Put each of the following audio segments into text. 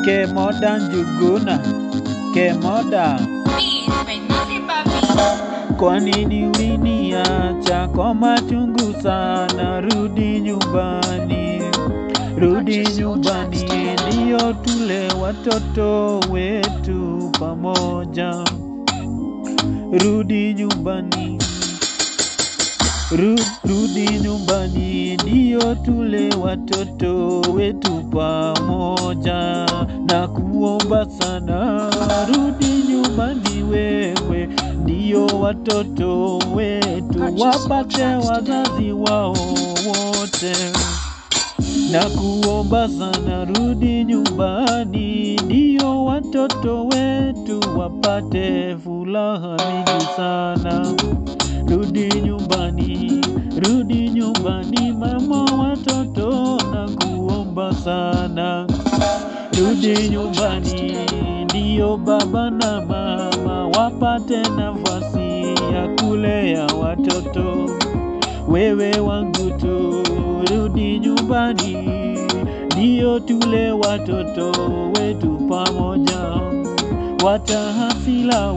Kemoda Njuguna, Kemoda. Kwa nini uliniacha kwa machungu sana? Rudi nyumbani, rudi nyumbani, ndio tule watoto wetu pamoja. Rudi nyumbani, rudi nyumbani, ndio tule watoto wetu pamoja. Na kuomba sana, rudi nyumbani wewe, ndio watoto wetu wapate wazazi wao wote. Na kuomba sana, rudi nyumbani, ndio watoto wetu wapate furaha mingi sana. Rudi nyumbani mama watoto, na kuomba sana. Rudi nyumbani, ndio baba na mama wapate nafasi ya kulea watoto. Wewe wangu tu, rudi nyumbani, ndio tule watoto wetu pamoja. Wacha hasira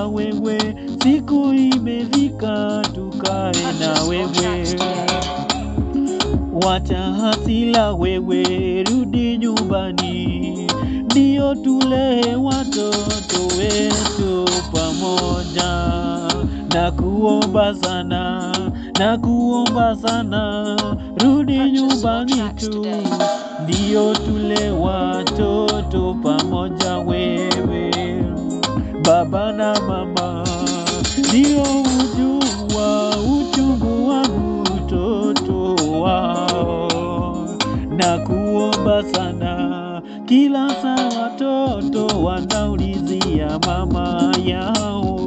wewe, siku imefika tukae na wewe. Wacha hasira wewe, rudi nyumbani, ndio tule watoto wetu pamoja. Na kuomba sana, rudi nyumbani tu, ndio tule watoto pamoja. Wewe baba na mama, ndio ujua uchungu wa mtoto wao. Na kuomba sana, kila saa watoto wanaulizia mama yao.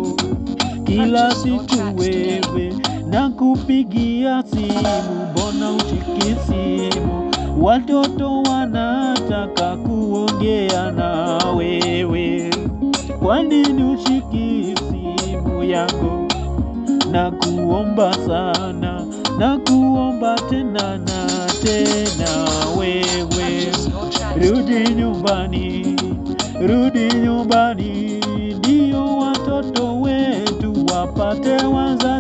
Kila siku wewe na kupigia simu, mbona ushiki simu? Watoto wanataka kuongea na wewe, kwa nini ushiki simu yangu? Na kuomba sana, na kuomba tena na tena wewe, rudi nyumbani, ndio watoto wetu wapate wazazi.